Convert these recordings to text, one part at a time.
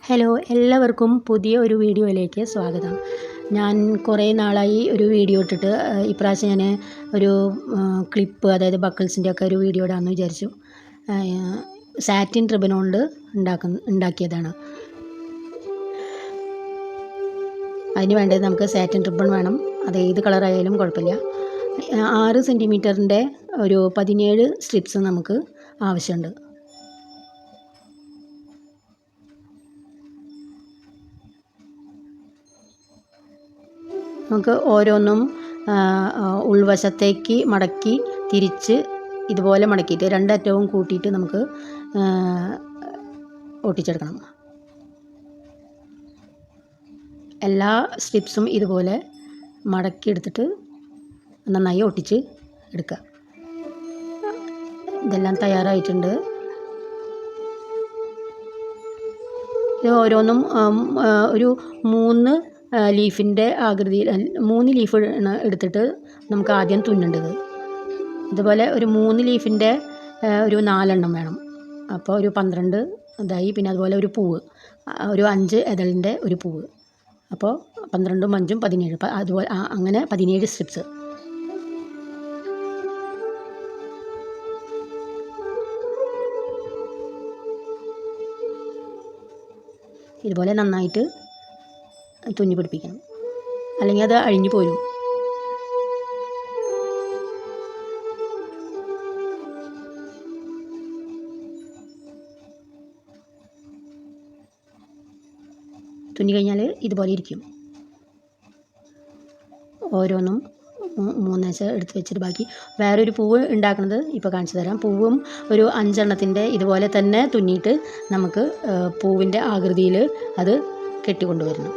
Hello, എല്ലാവർക്കും പുതിയ ഒരു വീഡിയോയിലേക്ക് സ്വാഗതം. ഞാൻ കുറേ നാളായി ഒരു വീഡിയോ ഇട്ടിട്ട് ഇപ്രാവശ്യം ഞാൻ ഒരു ക്ലിപ്പ്, അതായത് ബക്കിൾസിൻ്റെ ഒക്കെ ഒരു വീഡിയോ ഇടാമെന്ന് വിചാരിച്ചു. സാറ്റിൻ റിബൺ കൊണ്ട് ഉണ്ടാക്കിയതാണ്. അതിന് വേണ്ടത് നമുക്ക് സാറ്റിൻ റിബൺ വേണം. അത് ഏത് കളറായാലും കുഴപ്പമില്ല. 6 സെൻറ്റിമീറ്ററിൻ്റെ ഒരു 17 സ്ട്രിപ്സ് നമുക്ക് ആവശ്യമുണ്ട്. നമുക്ക് ഓരോന്നും ഉൾവശത്തേക്ക് മടക്കി തിരിച്ച് ഇതുപോലെ മടക്കിയിട്ട് രണ്ടറ്റവും കൂട്ടിയിട്ട് നമുക്ക് ഒട്ടിച്ചെടുക്കണം. എല്ലാ സ്ട്രിപ്സും ഇതുപോലെ മടക്കി എടുത്തിട്ട് നന്നായി ഒട്ടിച്ച് എടുക്കുക. ഇതെല്ലാം തയ്യാറായിട്ടുണ്ട്. ഇത് ഓരോന്നും ഒരു 3 ലീഫിൻ്റെ ആകൃതിയിൽ 3 ലീഫ് എടുത്തിട്ട് നമുക്ക് ആദ്യം തുന്നേണ്ടത്. ഇതുപോലെ ഒരു 3 ലീഫിൻ്റെ ഒരു 4 എണ്ണം വേണം. അപ്പോൾ ഒരു 12 ഇതായി. പിന്നെ അതുപോലെ ഒരു പൂവ്, ഒരു 5 ഇതളിൻ്റെ ഒരു പൂവ്. അപ്പോൾ 12ഉം 5ഉം 17. അതുപോലെ അങ്ങനെ 17 സ്ട്രിപ്സ്. ഇതുപോലെ നന്നായിട്ട് തുന്നി പിടിപ്പിക്കണം, അല്ലെങ്കിൽ അത് അഴിഞ്ഞു പോരും. തുന്നി കഴിഞ്ഞാൽ ഇതുപോലെ ഇരിക്കും. ഓരോന്നും 3 എടുത്ത് വെച്ചിട്ട് ബാക്കി വേറൊരു പൂവ് ഉണ്ടാക്കുന്നത് ഇപ്പോൾ കാണിച്ചു തരാം. പൂവും ഒരു 5 എണ്ണത്തിൻ്റെ ഇതുപോലെ തന്നെ തുന്നിയിട്ട് നമുക്ക് പൂവിൻ്റെ ആകൃതിയിൽ അത് കെട്ടിക്കൊണ്ടുവരണം.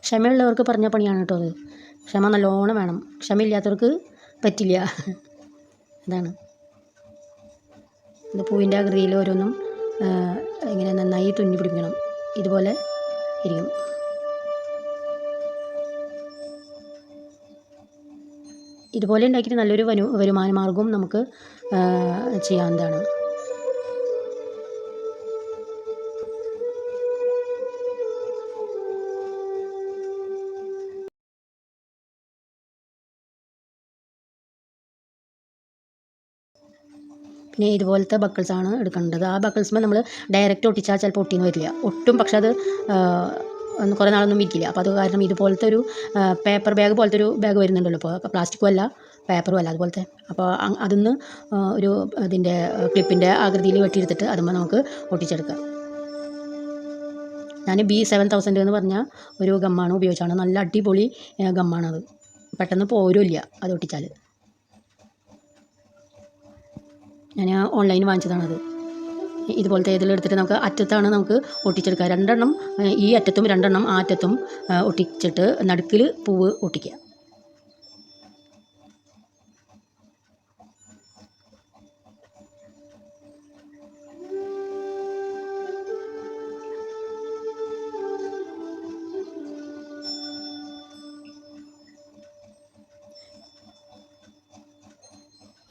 ക്ഷമയുള്ളവർക്ക് പറഞ്ഞ പണിയാണ് കേട്ടോ അത്. ക്ഷമ നല്ലോണം വേണം. ക്ഷമയില്ലാത്തവർക്ക് പറ്റില്ല. അതാണ്. ഇത് പൂവിൻ്റെ ആകൃതിയിൽ ഓരോന്നും ഇങ്ങനെ നന്നായി തുന്നി പിടിപ്പിക്കണം. ഇതുപോലെ ഇരിക്കും. ഇതുപോലെ ഉണ്ടാക്കിയിട്ട് നല്ലൊരു വരുമാന മാർഗവും നമുക്ക് ചെയ്യാവുന്നതാണ്. പിന്നെ ഇതുപോലത്തെ ബക്കിൾസാണ് എടുക്കേണ്ടത്. ആ ബക്കിൾസുമ്പോൾ നമ്മൾ ഡയറക്റ്റ് ഒട്ടിച്ചാൽ ചിലപ്പോൾ ഒട്ടിയെന്ന് വരില്ല, ഒട്ടും. പക്ഷെ അത് കുറേ നാളൊന്നും ഇരിക്കില്ല. അപ്പോൾ അത് കാരണം ഇതുപോലത്തെ ഒരു പേപ്പർ ബാഗ് പോലത്തെ ഒരു ബാഗ് വരുന്നുണ്ടല്ലോ ഇപ്പോൾ. പ്ലാസ്റ്റിക്കും അല്ല, പേപ്പറും അല്ല, അതുപോലത്തെ. അപ്പോൾ അതിന്ന് ഒരു ഇതിൻ്റെ ക്ലിപ്പിൻ്റെ ആകൃതിയിൽ വെട്ടിയെടുത്തിട്ട് അതുമ്പോൾ നമുക്ക് ഒട്ടിച്ചെടുക്കാം. ഞാൻ B7000 എന്ന് പറഞ്ഞ ഒരു ഗമ്മാണ് ഉപയോഗിച്ചാണ്. നല്ല അടിപൊളി ഗമ്മാണത്. പെട്ടെന്ന് പോരുമില്ല അത് ഒട്ടിച്ചാൽ. ഞാൻ ഓൺലൈനിൽ വാങ്ങിച്ചതാണത്. ഇതുപോലത്തെ ഇതിലെടുത്തിട്ട് നമുക്ക് അറ്റത്താണ് നമുക്ക് ഒട്ടിച്ചെടുക്കുക. 2 എണ്ണം ഈ അറ്റത്തും 2 എണ്ണം ആ അറ്റത്തും ഒട്ടിച്ചിട്ട് നടുക്കിൽ പൂവ് ഒട്ടിക്കുക.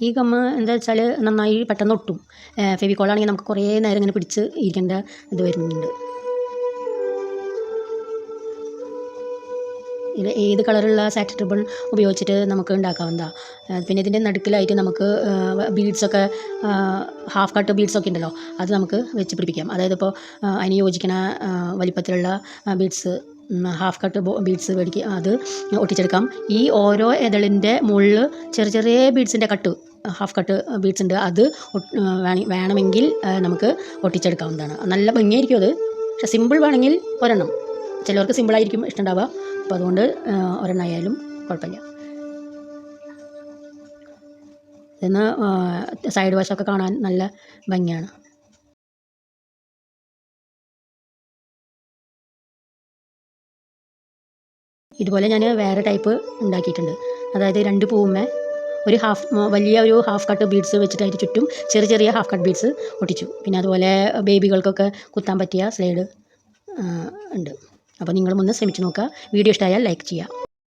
ഈ ഗമ്മ് എന്താ വെച്ചാൽ നന്നായി പെട്ടെന്ന് ഒട്ടും. ഫെവിക്കോളാണെങ്കിൽ നമുക്ക് കുറേ നേരം ഇങ്ങനെ പിടിച്ച് ഇരിക്കേണ്ട ഇത് വരുന്നുണ്ട്. ഇത് ഏത് കളറുള്ള സാറ്റിൻ റിബൺ ഉപയോഗിച്ചിട്ട് നമുക്ക് ഉണ്ടാക്കാവുന്നതാണ്. പിന്നെ ഇതിൻ്റെ നടുക്കിലായിട്ട് നമുക്ക് ബീഡ്സൊക്കെ, ഹാഫ് കട്ട് ബീഡ്സൊക്കെ ഉണ്ടല്ലോ, അത് നമുക്ക് വെച്ച് പിടിപ്പിക്കാം. അതായത് ഇപ്പോൾ അതിന് യോജിക്കുന്ന വലിപ്പത്തിലുള്ള ബീഡ്സ്, ഹാഫ് കട്ട് ബീഡ്സ് മേടിക്കുക, അത് ഒട്ടിച്ചെടുക്കാം. ഈ ഓരോ ഇതളിൻ്റെ മുകളിൽ ചെറിയ ചെറിയ ബീഡ്സിൻ്റെ കട്ട്, ഹാഫ് കട്ട് ബീഡ്സ് ഉണ്ട്, അത് വേണമെങ്കിൽ നമുക്ക് ഒട്ടിച്ചെടുക്കാവുന്നതാണ്. നല്ല ഭംഗിയായിരിക്കും അത്. പക്ഷേ സിമ്പിൾ വേണമെങ്കിൽ ഒരെണ്ണം. ചിലവർക്ക് സിമ്പിളായിരിക്കും ഇഷ്ടമുണ്ടാവുക. അപ്പോൾ അതുകൊണ്ട് ഒരെണ്ണമായാലും കുഴപ്പമില്ല. ഇന്ന് സൈഡ് വശമൊക്കെ കാണാൻ നല്ല ഭംഗിയാണ്. ഇതുപോലെ ഞാൻ വേറെ ടൈപ്പ് ഉണ്ടാക്കിയിട്ടുണ്ട്. അതായത് 2 പൂവുമ്മേ വലിയ ഒരു ഹാഫ് കട്ട് ബീഡ്സ് വെച്ചിട്ട് അതിന് ചുറ്റും ചെറിയ ചെറിയ ഹാഫ് കട്ട് ബീഡ്സ് ഒട്ടിച്ചു. പിന്നെ അതുപോലെ ബേബികൾക്കൊക്കെ കുത്താൻ പറ്റിയ സ്ലൈഡ് ഉണ്ട്. അപ്പോൾ നിങ്ങളും ഒന്ന് ശ്രമിച്ച് നോക്കുക. വീഡിയോ ഇഷ്ടമായാൽ ലൈക്ക് ചെയ്യുക.